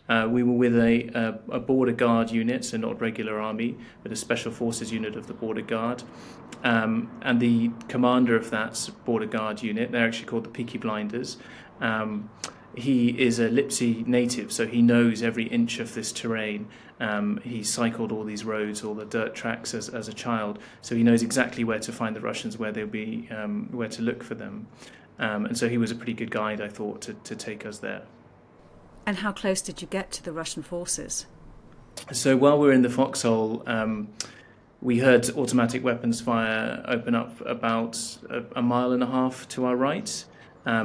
We were with a border guard unit, so not regular army, but a special forces unit of the border guard. And the commander of that border guard unit, they're actually called the Peaky Blinders. He is a Lyptsi native, so he knows every inch of this terrain. He cycled all these roads, all the dirt tracks as a child, so he knows exactly where to find the Russians, where they'll be, where to look for them. And so he was a pretty good guide, I thought, to take us there. And how close did you get to the Russian forces? So while we were in the foxhole, we heard automatic weapons fire open up about a mile and a half to our right,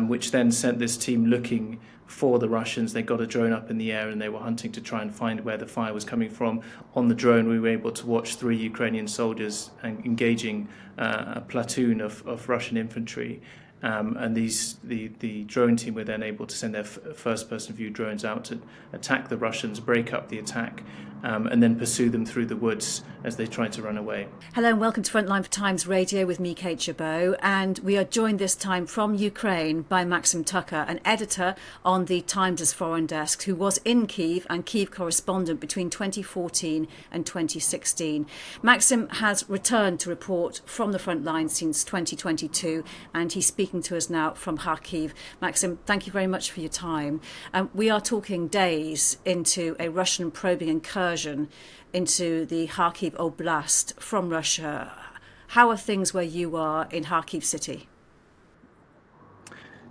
which then sent this team looking for the Russians. They got a drone up in the air and they were hunting to try and find where the fire was coming from. On the drone, we were able to watch 3 Ukrainian soldiers engaging a platoon of Russian infantry. And the drone team were then able to send their first-person view drones out to attack the Russians, break up the attack, and then pursue them through the woods as they tried to run away. Hello and welcome to Frontline for Times Radio with me, Kate Chabot, and we are joined this time from Ukraine by Maxim Tucker, an editor on the Times' foreign desk, who was in Kyiv and Kyiv correspondent between 2014 and 2016. Maxim has returned to report from the front line since 2022, and he's speaking to us now from Kharkiv. Maxim, thank you very much for your time. We are talking days into a Russian probing incursion into the Kharkiv Oblast from Russia. How are things where you are in Kharkiv city?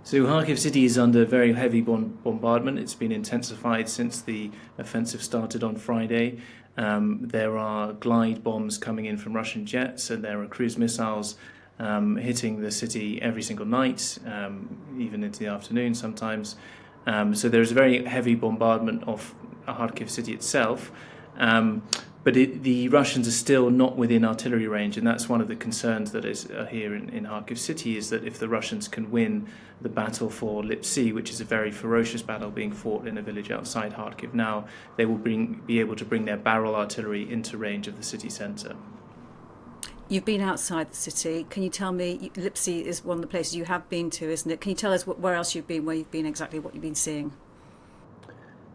So Kharkiv city is under very heavy bombardment. It's been intensified since the offensive started on Friday. There are glide bombs coming in from Russian jets, and there are cruise missiles hitting the city every single night, even into the afternoon sometimes. So there's a very heavy bombardment of Kharkiv city itself. But the Russians are still not within artillery range, and that's one of the concerns that is here in Kharkiv city, is that if the Russians can win the battle for Lyptsi, which is a very ferocious battle being fought in a village outside Kharkiv now, they will be able to bring their barrel artillery into range of the city centre. You've been outside the city. Can you tell me, Lyptsi is one of the places you have been to, isn't it? Can you tell us where else you've been, where you've been, exactly what you've been seeing?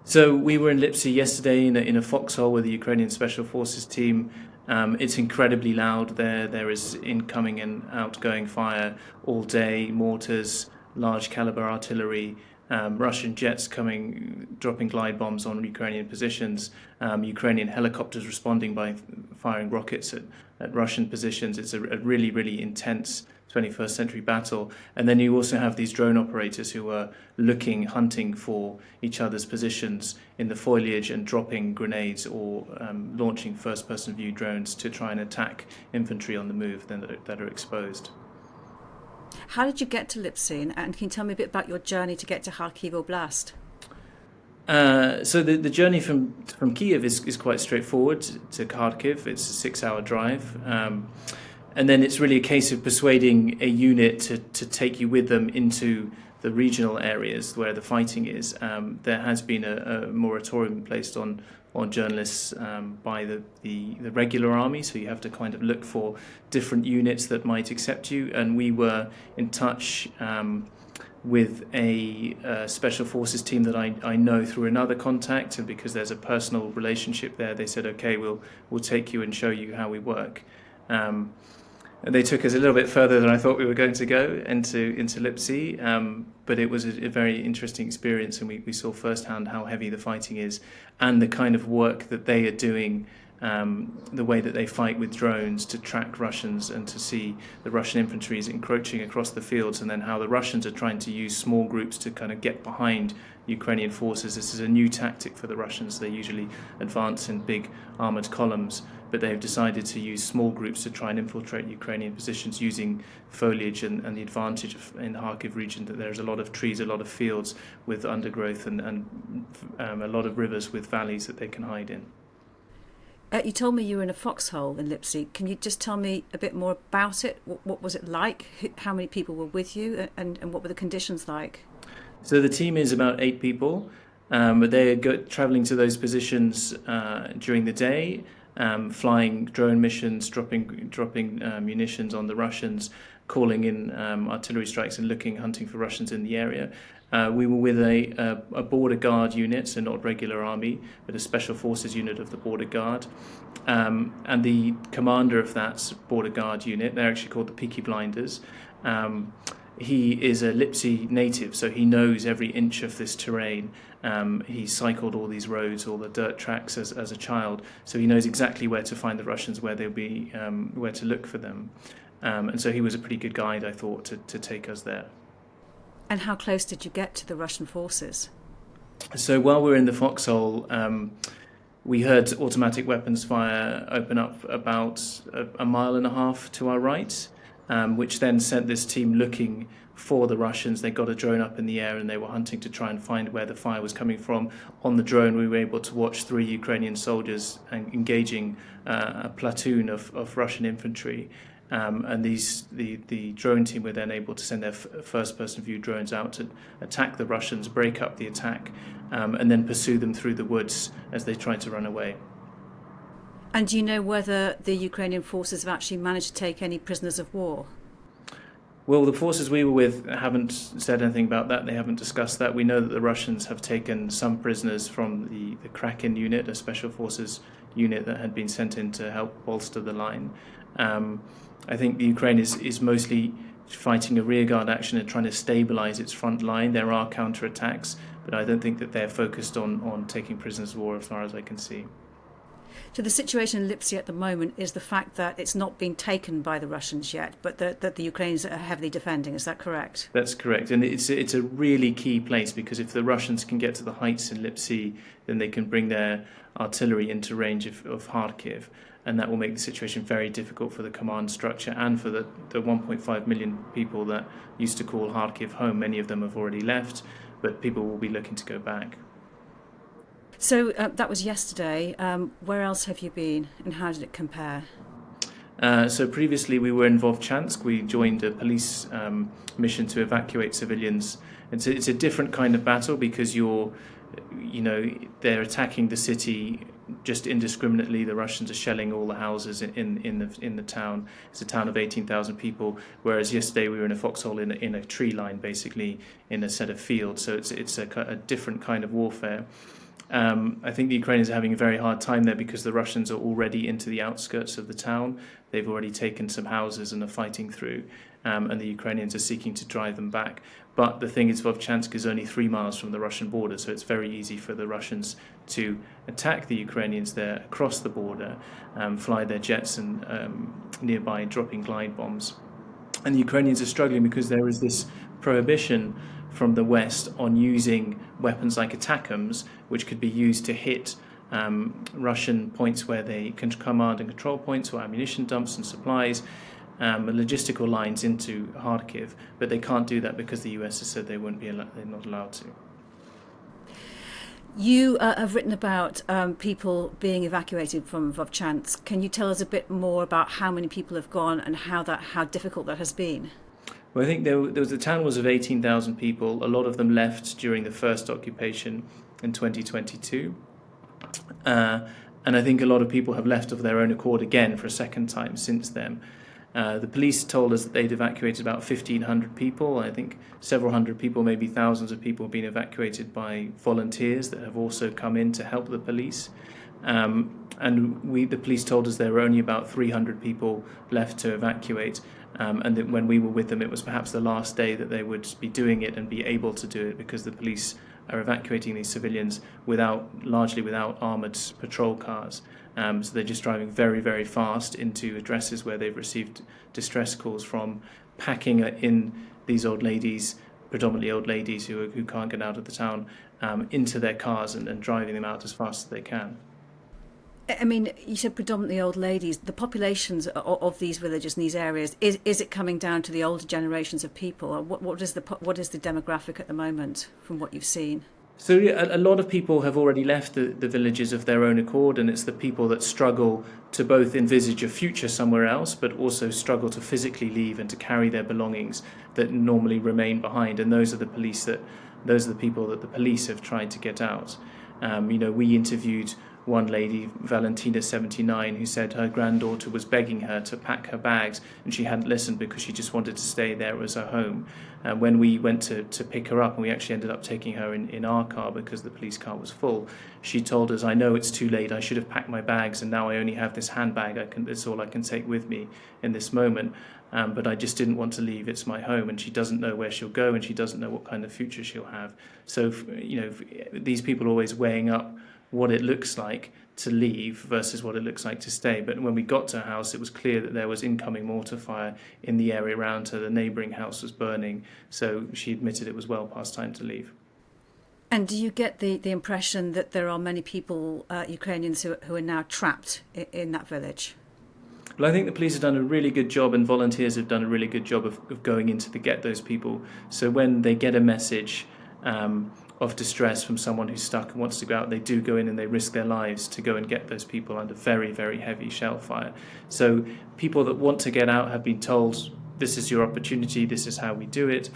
So we were in Lyptsi yesterday in a foxhole with the Ukrainian Special Forces team. It's incredibly loud there. There is incoming and outgoing fire all day, mortars, large calibre artillery, Russian jets dropping glide bombs on Ukrainian positions, Ukrainian helicopters responding by firing rockets at Russian positions. It's a really, really intense 21st century battle. And then you also have these drone operators who are hunting for each other's positions in the foliage and dropping grenades or launching first-person view drones to try and attack infantry on the move that are exposed. How did you get to Lyptsi, and can you tell me a bit about your journey to get to Kharkiv Oblast? So the journey from Kyiv is quite straightforward to Kharkiv. It's a 6-hour drive. And then it's really a case of persuading a unit to take you with them into the regional areas where the fighting is. There has been a moratorium placed on journalists by the regular army, so you have to kind of look for different units that might accept you. And we were in touch with a special forces team that I know through another contact, and because there's a personal relationship there, they said, okay, we'll take you and show you how we work. And they took us a little bit further than I thought we were going to go into Lyptsi, but it was a very interesting experience, and we saw firsthand how heavy the fighting is and the kind of work that they are doing, the way that they fight with drones to track Russians and to see the Russian infantry is encroaching across the fields, and then how the Russians are trying to use small groups to kind of get behind Ukrainian forces. This is a new tactic for the Russians. They usually advance in big armoured columns, but they've decided to use small groups to try and infiltrate Ukrainian positions using foliage and the advantage in the Kharkiv region that there's a lot of trees, a lot of fields with undergrowth and a lot of rivers with valleys that they can hide in. You told me you were in a foxhole in Lyptsi. Can you just tell me a bit more about it? What was it like? How many people were with you, and what were the conditions like? So the team is about 8 people, but they're travelling to those positions during the day, flying drone missions, dropping munitions on the Russians, calling in artillery strikes and hunting for Russians in the area. We were with a border guard unit, so not regular army, but a special forces unit of the border guard. And the commander of that border guard unit, they're actually called the Peaky Blinders. He is a Lyptsi native, so he knows every inch of this terrain. He cycled all these roads, all the dirt tracks as a child, so he knows exactly where to find the Russians, where they'll be, where to look for them. And so he was a pretty good guide, I thought, to take us there. And how close did you get to the Russian forces? So while we were in the foxhole, we heard automatic weapons fire open up about a mile and a half to our right, which then sent this team looking for the Russians. They got a drone up in the air and they were hunting to try and find where the fire was coming from. On the drone, we were able to watch 3 Ukrainian soldiers engaging a platoon of Russian infantry. And the drone team were then able to send their first-person view drones out to attack the Russians, break up the attack, and then pursue them through the woods as they tried to run away. And do you know whether the Ukrainian forces have actually managed to take any prisoners of war? Well, the forces we were with haven't said anything about that. They haven't discussed that. We know that the Russians have taken some prisoners from the Kraken unit, a special forces unit that had been sent in to help bolster the line. I think the Ukraine is mostly fighting a rearguard action and trying to stabilize its front line. There are counterattacks, but I don't think that they're focused on taking prisoners of war as far as I can see. So the situation in Lyptsi at the moment is the fact that it's not been taken by the Russians yet, but that the Ukrainians are heavily defending. Is that correct? That's correct. And it's a really key place, because if the Russians can get to the heights in Lyptsi, then they can bring their artillery into range of Kharkiv. And that will make the situation very difficult for the command structure and for the 1.5 million people that used to call Kharkiv home. Many of them have already left, but people will be looking to go back. So that was yesterday. Where else have you been and how did it compare? So previously we were in Vovchansk. We joined a police mission to evacuate civilians. It's a different kind of battle because they're attacking the city just indiscriminately. The Russians are shelling all the houses in the town. It's a town of 18,000 people, whereas yesterday we were in a foxhole in a tree line, basically in a set of fields. So it's a different kind of warfare. I think the Ukrainians are having a very hard time there because the Russians are already into the outskirts of the town. They've already taken some houses and are fighting through, and the Ukrainians are seeking to drive them back. But the thing is, Vovchansk is only 3 miles from the Russian border, so it's very easy for the Russians to attack the Ukrainians there across the border, fly their jets and nearby, dropping glide bombs. And the Ukrainians are struggling because there is this prohibition from the West on using weapons like ATACMS, which could be used to hit Russian points where they can command and control points or ammunition dumps and supplies, logistical lines into Kharkiv, but they can't do that because the US has said they're not allowed to. You have written about people being evacuated from Vovchansk. Can you tell us a bit more about how many people have gone and how difficult that has been? Well, I think the town was of 18,000 people. A lot of them left during the first occupation in 2022. And I think a lot of people have left of their own accord again for a second time since then. The police told us that they'd evacuated about 1,500 people. I think several hundred people, maybe thousands of people, have been evacuated by volunteers that have also come in to help the police. And the police told us there were only about 300 people left to evacuate. And that when we were with them, it was perhaps the last day that they would be doing it and be able to do it, because the police are evacuating these civilians largely without armoured patrol cars. So they're just driving very, very fast into addresses where they've received distress calls from, packing in these old ladies, predominantly old ladies who can't get out of the town, into their cars and driving them out as fast as they can. I mean, you said predominantly old ladies. The populations of these villages and these areas, is it coming down to the older generations of people? Or what is the demographic at the moment from what you've seen? So a lot of people have already left the villages of their own accord, and it's the people that struggle to both envisage a future somewhere else, but also struggle to physically leave and to carry their belongings that normally remain behind. And those are the people that the police have tried to get out. We interviewed one lady, Valentina, 79, who said her granddaughter was begging her to pack her bags, and she hadn't listened because she just wanted to stay there as her home. And when we went to pick her up, and we actually ended up taking her in our car because the police car was full, she told us, "I know it's too late, I should have packed my bags, and now I only have this handbag, it's all I can take with me in this moment. But I just didn't want to leave, it's my home," and she doesn't know where she'll go, and she doesn't know what kind of future she'll have. So, these people are always weighing up what it looks like to leave versus what it looks like to stay. But when we got to her house, it was clear that there was incoming mortar fire in the area around her. The neighbouring house was burning, so she admitted it was well past time to leave. And do you get the impression that there are many people, Ukrainians, who are now trapped in that village? Well, I think the police have done a really good job, and volunteers have done a really good job of going in to get those people. So when they get a message of distress from someone who's stuck and wants to go out, they do go in and they risk their lives to go and get those people under very, very heavy shell fire. So people that want to get out have been told, this is your opportunity, this is how we do it,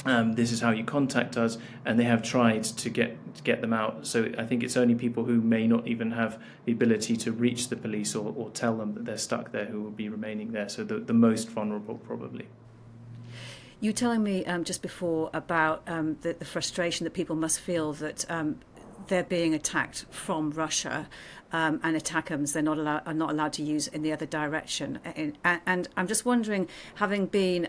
this is how you contact us, and they have tried to get them out. So I think it's only people who may not even have the ability to reach the police or tell them that they're stuck there who will be remaining there. So the most vulnerable, probably. You were telling me just before about the frustration that people must feel that they're being attacked from Russia, and attackers are not allowed to use in the other direction. And I'm just wondering, having been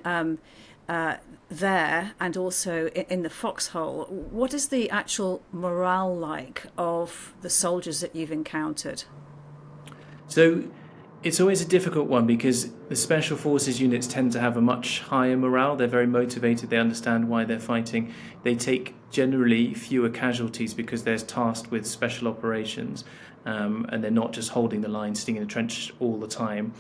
there and also in the foxhole, what is the actual morale like of the soldiers that you've encountered? So it's always a difficult one because the special forces units tend to have a much higher morale. They're very motivated. They understand why they're fighting. They take generally fewer casualties because they're tasked with special operations, and they're not just holding the line, sitting in a trench all the time.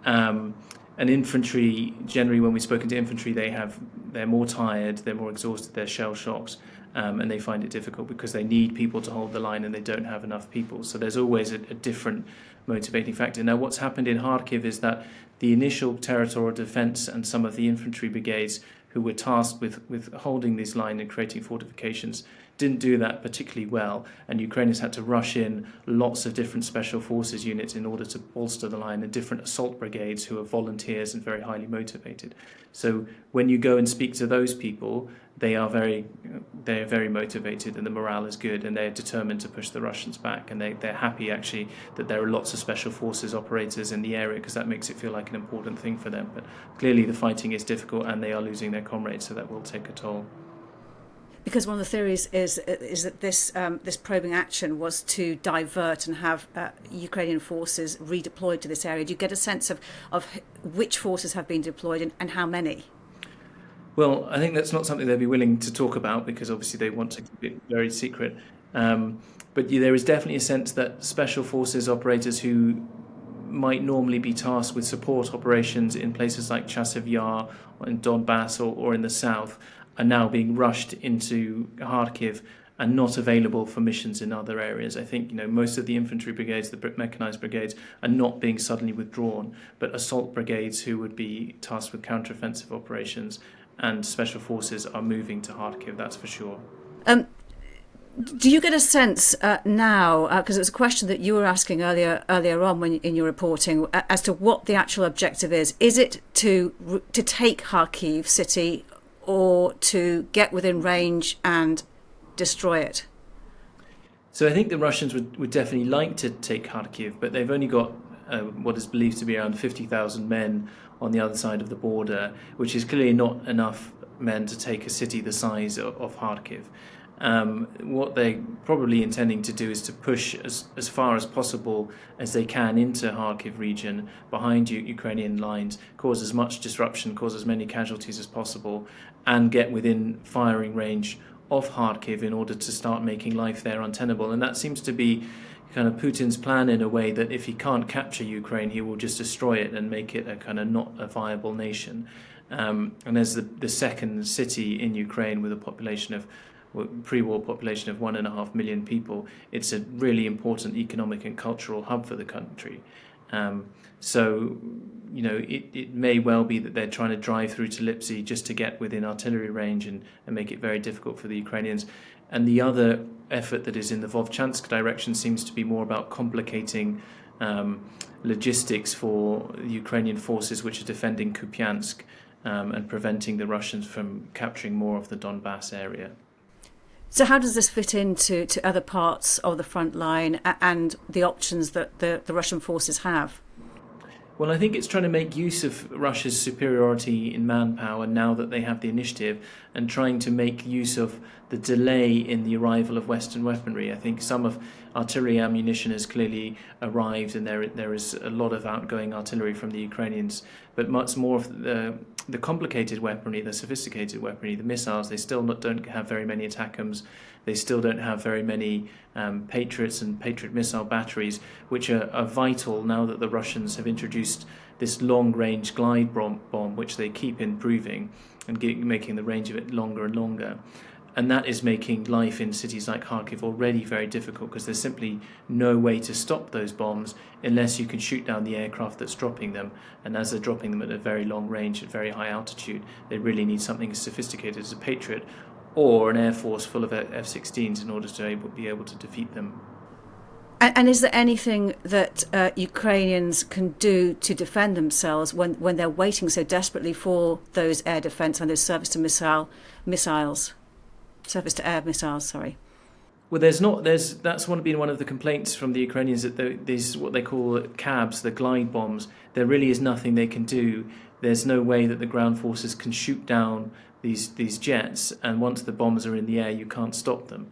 And infantry, generally when we've spoken to infantry, they're more tired, they're more exhausted, they're shell shocked, and they find it difficult because they need people to hold the line and they don't have enough people. So there's always a different motivating factor. Now what's happened in Kharkiv is that the initial territorial defence and some of the infantry brigades who were tasked with holding this line and creating fortifications didn't do that particularly well, and Ukrainians had to rush in lots of different special forces units in order to bolster the line, and different assault brigades who are volunteers and very highly motivated. So when you go and speak to those people, they are very motivated, and the morale is good, and they're determined to push the Russians back, and they're happy actually that there are lots of special forces operators in the area because that makes it feel like an important thing for them. But clearly the fighting is difficult and they are losing their comrades, so that will take a toll. Because one of the theories is that this probing action was to divert and have Ukrainian forces redeployed to this area. Do you get a sense of which forces have been deployed and how many? Well, I think that's not something they'd be willing to talk about because obviously they want to keep it very secret. But there is definitely a sense that special forces operators who might normally be tasked with support operations in places like Chasiv Yar or in Donbass or in the south are now being rushed into Kharkiv and not available for missions in other areas. I think most of the infantry brigades, the mechanized brigades, are not being suddenly withdrawn, but assault brigades who would be tasked with counteroffensive operations and special forces are moving to Kharkiv, that's for sure. Do you get a sense now, because it was a question that you were asking earlier on in your reporting, as to what the actual objective is? Is it to take Kharkiv city or to get within range and destroy it? So I think the Russians would definitely like to take Kharkiv, but they've only got what is believed to be around 50,000 men on the other side of the border, which is clearly not enough men to take a city the size of Kharkiv. What they're probably intending to do is to push as far as possible as they can into Kharkiv region behind Ukrainian lines, cause as much disruption, cause as many casualties as possible, and get within firing range of Kharkiv in order to start making life there untenable. And that seems to be kind of Putin's plan in a way, that if he can't capture Ukraine, he will just destroy it and make it a kind of not a viable nation. And as the second city in Ukraine with a population of pre-war population of 1.5 million people, it's a really important economic and cultural hub for the country. So it may well be that they're trying to drive through to Lyptsi just to get within artillery range and make it very difficult for the Ukrainians. And the other effort that is in the Vovchansk direction seems to be more about complicating logistics for the Ukrainian forces which are defending Kupiansk and preventing the Russians from capturing more of the Donbass area. So how does this fit into other parts of the front line and the options that the Russian forces have? Well, I think it's trying to make use of Russia's superiority in manpower now that they have the initiative, and trying to make use of the delay in the arrival of Western weaponry. I think some of artillery ammunition has clearly arrived, and there is a lot of outgoing artillery from the Ukrainians, but much more of the complicated weaponry, the sophisticated weaponry, the missiles, they still don't have very many ATACMS. They still don't have very many Patriots and Patriot missile batteries, which are vital now that the Russians have introduced this long-range glide bomb, which they keep improving and making the range of it longer and longer. And that is making life in cities like Kharkiv already very difficult, because there's simply no way to stop those bombs unless you can shoot down the aircraft that's dropping them. And as they're dropping them at a very long range, at very high altitude, they really need something as sophisticated as a Patriot or an air force full of F-16s in order to be able to defeat them. And is there anything that Ukrainians can do to defend themselves when they're waiting so desperately for those air defence and those surface-to-air missiles, sorry? Well, that's been one of the complaints from the Ukrainians, that these what they call cabs, the glide bombs. There really is nothing they can do. There's no way that the ground forces can shoot down these jets, and once the bombs are in the air, you can't stop them.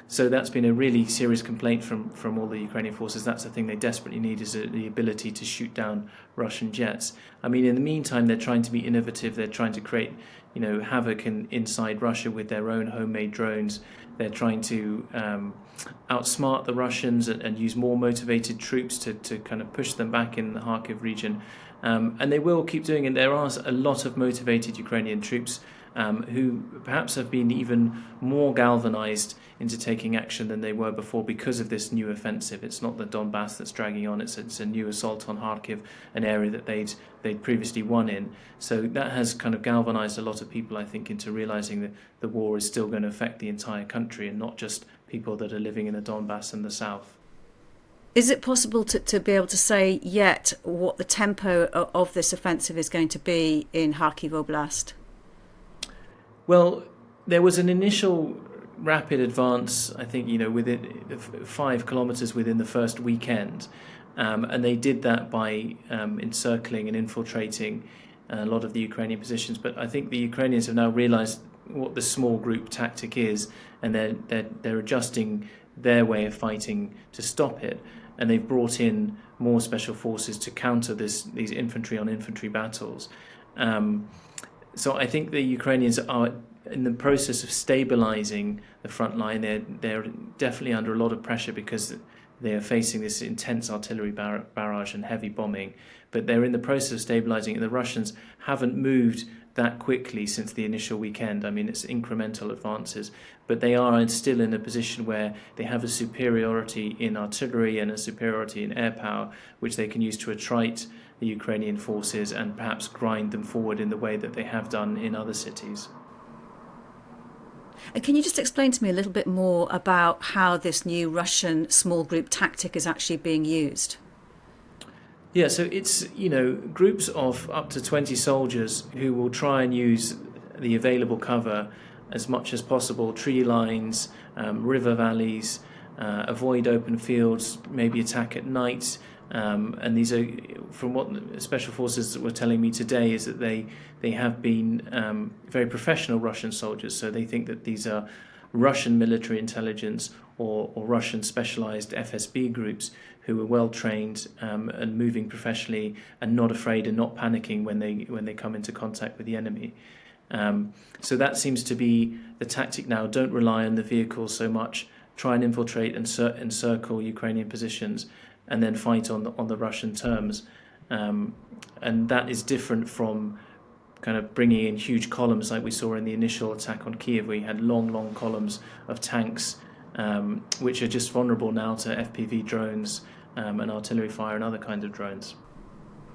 So that's been a really serious complaint from all the Ukrainian forces. That's the thing they desperately need, is the ability to shoot down Russian jets. I mean, in the meantime, they're trying to be innovative. They're trying to create, havoc inside Russia with their own homemade drones. They're trying to outsmart the Russians and use more motivated troops to kind of push them back in the Kharkiv region. And they will keep doing it. There are a lot of motivated Ukrainian troops who perhaps have been even more galvanized into taking action than they were before because of this new offensive. It's not the Donbass that's dragging on, it's a new assault on Kharkiv, an area that they'd previously won in. So that has kind of galvanized a lot of people, I think, into realizing that the war is still going to affect the entire country and not just people that are living in the Donbass and the south. Is it possible to be able to say yet what the tempo of this offensive is going to be in Kharkiv Oblast? Well, there was an initial rapid advance, I think, within 5 kilometers within the first weekend. And they did that by encircling and infiltrating a lot of the Ukrainian positions. But I think the Ukrainians have now realized what the small group tactic is, and they're adjusting their way of fighting to stop it. And they've brought in more special forces to counter these infantry on infantry battles. So I think the Ukrainians are in the process of stabilizing the front line. They're definitely under a lot of pressure because they are facing this intense artillery barrage and heavy bombing. But they're in the process of stabilizing, and the Russians haven't moved that quickly since the initial weekend. I mean, it's incremental advances, but they are still in a position where they have a superiority in artillery and a superiority in air power, which they can use to attrite the Ukrainian forces and perhaps grind them forward in the way that they have done in other cities. And can you just explain to me a little bit more about how this new Russian small group tactic is actually being used? Yeah, so it's, groups of up to 20 soldiers who will try and use the available cover as much as possible, tree lines, river valleys, avoid open fields, maybe attack at night. And these are, from what special forces were telling me today, is that they have been very professional Russian soldiers. So they think that these are Russian military intelligence or Russian specialized FSB groups who are well trained and moving professionally and not afraid and not panicking when they come into contact with the enemy. So that seems to be the tactic now. Don't rely on the vehicles so much. Try and infiltrate and encircle Ukrainian positions, and then fight on the Russian terms. And that is different from kind of bringing in huge columns like we saw in the initial attack on Kyiv, where you had long columns of tanks, which are just vulnerable now to FPV drones and artillery fire and other kinds of drones.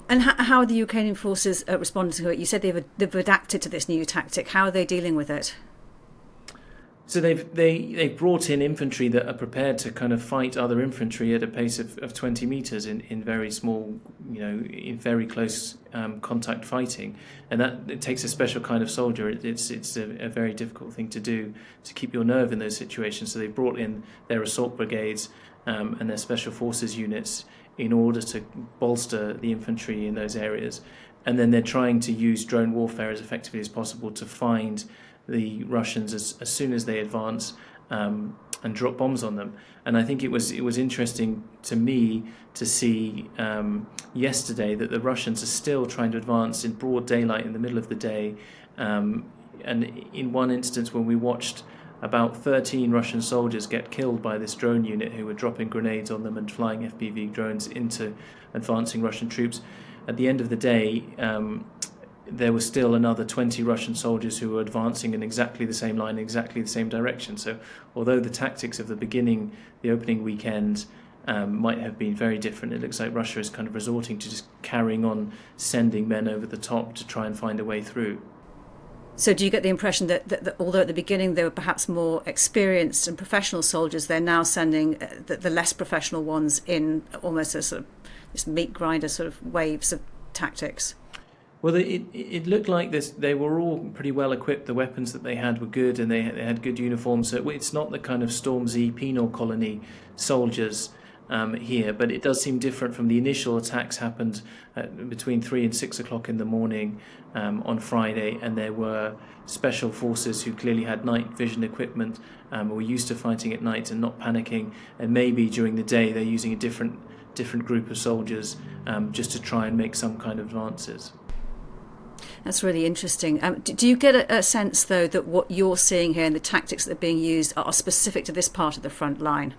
And how are the Ukrainian forces responding to it? You said they've adapted to this new tactic. How are they dealing with it? So they've brought in infantry that are prepared to kind of fight other infantry at a pace of 20 meters in very small, in very close contact fighting, and that it takes a special kind of soldier. It's a very difficult thing to do, to keep your nerve in those situations. So they brought in their assault brigades and their special forces units in order to bolster the infantry in those areas, and then they're trying to use drone warfare as effectively as possible to find the Russians as soon as they advance and drop bombs on them. And I think it was interesting to me to see yesterday that the Russians are still trying to advance in broad daylight in the middle of the day. And in one instance, when we watched about 13 Russian soldiers get killed by this drone unit who were dropping grenades on them and flying FPV drones into advancing Russian troops, at the end of the day, there were still another 20 Russian soldiers who were advancing in exactly the same line, exactly the same direction. So although the tactics of the opening weekend might have been very different, it looks like Russia is kind of resorting to just carrying on sending men over the top to try and find a way through. So do you get the impression that although at the beginning they were perhaps more experienced and professional soldiers, they're now sending the less professional ones in almost a sort of this meat grinder sort of waves of tactics? Well, it looked like this. They were all pretty well equipped. The weapons that they had were good, and they had good uniforms. So it's not the kind of Stormzy penal colony soldiers here, but it does seem different from the initial attacks happened between 3 and 6 o'clock in the morning on Friday, and there were special forces who clearly had night vision equipment, were used to fighting at night and not panicking, and maybe during the day they're using a different group of soldiers just to try and make some kind of advances. That's really interesting. Do you get a sense, though, that what you're seeing here and the tactics that are being used are specific to this part of the front line?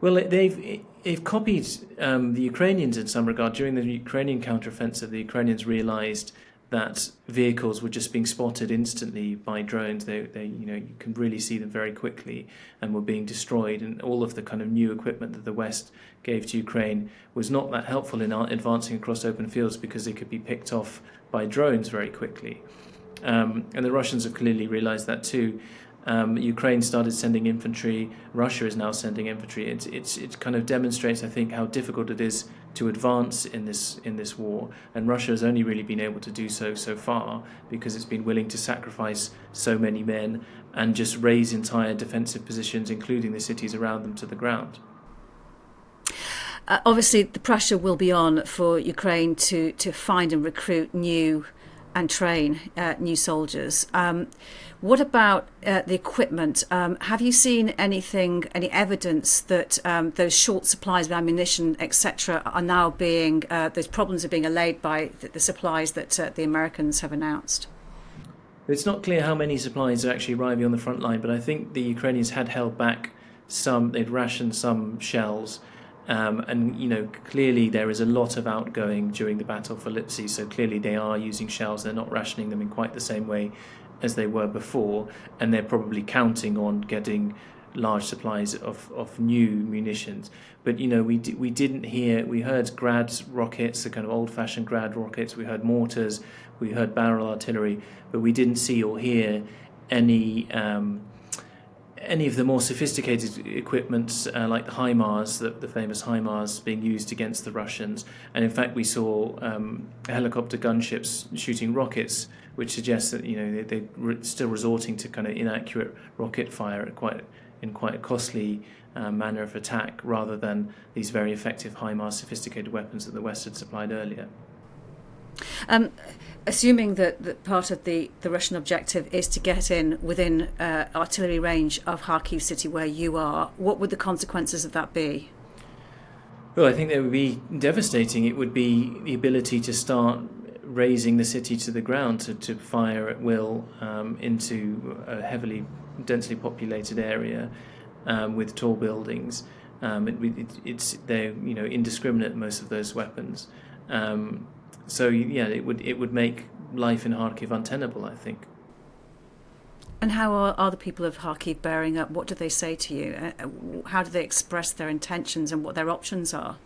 Well, they've copied the Ukrainians in some regard. During the Ukrainian counteroffensive, the Ukrainians realised that vehicles were just being spotted instantly by drones. They you can really see them very quickly and were being destroyed. And all of the kind of new equipment that the West gave to Ukraine was not that helpful in advancing across open fields because they could be picked off by drones very quickly. And the Russians have clearly realised that too. Ukraine started sending infantry. Russia is now sending infantry. It kind of demonstrates, I think, how difficult it is to advance in this war. And Russia has only really been able to do so far because it's been willing to sacrifice so many men and just raise entire defensive positions, including the cities around them, to the ground. Obviously, the pressure will be on for Ukraine to find and recruit new and train new soldiers. What about the equipment? Have you seen any evidence that those short supplies of ammunition, etc., are now being, those problems are being allayed by the supplies that the Americans have announced? It's not clear how many supplies are actually arriving on the front line, but I think the Ukrainians had held back some, they'd rationed some shells. And clearly there is a lot of outgoing during the battle for Lyptsi, so clearly they are using shells. They're not rationing them in quite the same way as they were before, and they're probably counting on getting large supplies of new munitions. But we heard Grad rockets, the kind of old-fashioned Grad rockets, we heard mortars, we heard barrel artillery, but we didn't see or hear any of the more sophisticated equipment like the HIMARS, the famous HIMARS being used against the Russians. And in fact, we saw helicopter gunships shooting rockets, which suggests that they're still resorting to kind of inaccurate rocket fire in quite a costly manner of attack, rather than these very effective HIMARS sophisticated weapons that the West had supplied earlier. Assuming that part of the Russian objective is to get in within artillery range of Kharkiv city where you are, what would the consequences of that be? Well, I think they would be devastating. It would be the ability to start razing the city to the ground, to fire at will into a heavily, densely populated area with tall buildings. They're indiscriminate, most of those weapons. So yeah, it would make life in Kharkiv untenable, I think. And how are the people of Kharkiv bearing up? What do they say to you? How do they express their intentions and what their options are?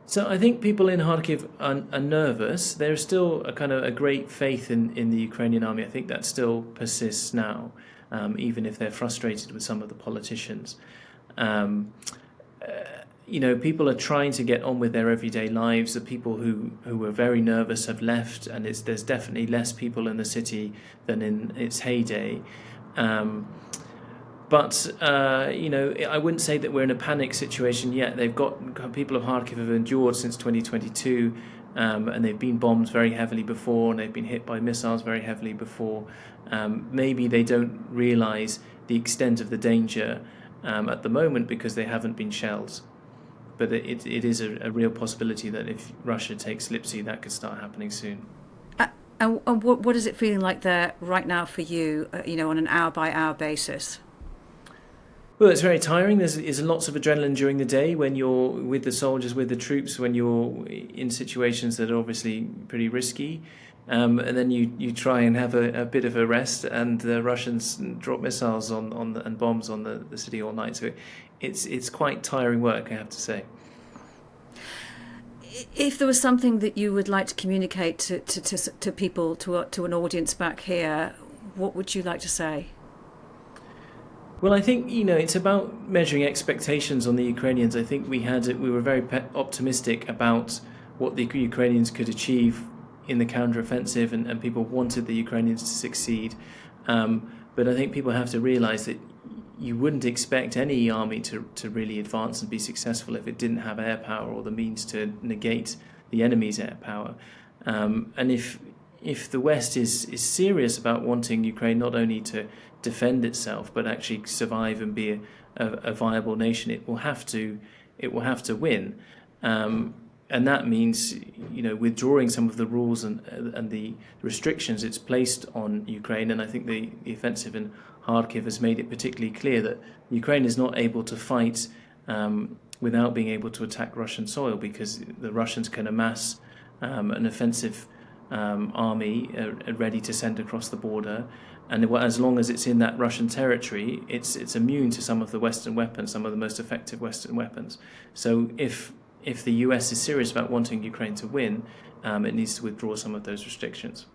So I think people in Kharkiv are nervous. There's still a great faith in the Ukrainian army. I think that still persists now. even if they're frustrated with some of the politicians. People are trying to get on with their everyday lives. The people who were very nervous have left, and there's definitely less people in the city than in its heyday. But I wouldn't say that we're in a panic situation yet. People of Kharkiv have endured since 2022, and they've been bombed very heavily before, and they've been hit by missiles very heavily before. Maybe they don't realise the extent of the danger at the moment because they haven't been shelled. But it is a real possibility that if Russia takes Lyptsi, that could start happening soon. And what is it feeling like there right now for you, on an hour-by-hour basis? Well, it's very tiring. There's lots of adrenaline during the day when you're with the soldiers, with the troops, when you're in situations that are obviously pretty risky. And then you try and have a bit of a rest, and the Russians drop missiles and bombs on the city all night. So it's quite tiring work, I have to say. If there was something that you would like to communicate to people, to an audience back here, what would you like to say? Well, I think it's about measuring expectations on the Ukrainians. I think we were very optimistic about what the Ukrainians could achieve in the counteroffensive, and people wanted the Ukrainians to succeed. But I think people have to realise that you wouldn't expect any army to really advance and be successful if it didn't have air power or the means to negate the enemy's air power. And if the West is serious about wanting Ukraine not only to defend itself but actually survive and be a viable nation, it will have to win. And that means, withdrawing some of the rules and the restrictions it's placed on Ukraine. And I think the offensive in Kharkiv has made it particularly clear that Ukraine is not able to fight without being able to attack Russian soil, because the Russians can amass an offensive army ready to send across the border. And as long as it's in that Russian territory, it's immune to some of the Western weapons, some of the most effective Western weapons. So if the US is serious about wanting Ukraine to win, it needs to withdraw some of those restrictions.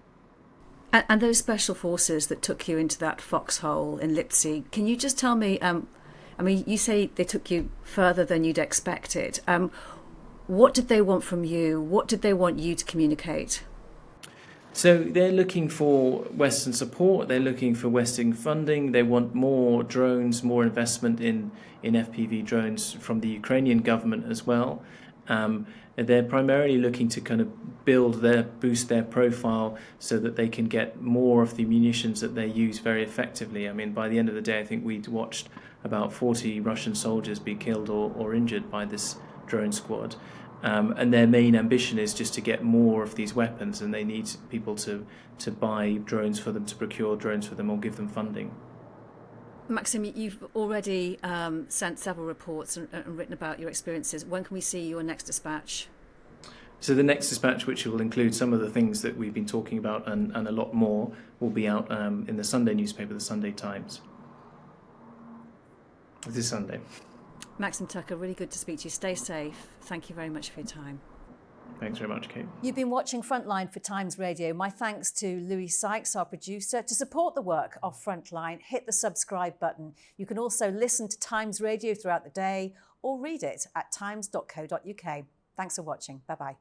And those special forces that took you into that foxhole in Lyptsi, can you just tell me, you say they took you further than you'd expected. What did they want from you? What did they want you to communicate? So they're looking for Western support, they're looking for Western funding, they want more drones, more investment in FPV drones from the Ukrainian government as well. They're primarily looking to kind of boost their profile so that they can get more of the munitions that they use very effectively. I mean, by the end of the day, I think we'd watched about 40 Russian soldiers be killed or injured by this drone squad. And their main ambition is just to get more of these weapons, and they need people to buy drones for them, to procure drones for them, or give them funding. Maxim, you've already sent several reports and written about your experiences. When can we see your next dispatch? So the next dispatch, which will include some of the things that we've been talking about and a lot more, will be out in the Sunday newspaper, the Sunday Times, this Sunday. Maxim Tucker, really good to speak to you. Stay safe. Thank you very much for your time. Thanks very much, Kate. You've been watching Frontline for Times Radio. My thanks to Louis Sykes, our producer. To support the work of Frontline, hit the subscribe button. You can also listen to Times Radio throughout the day or read it at times.co.uk. Thanks for watching. Bye-bye.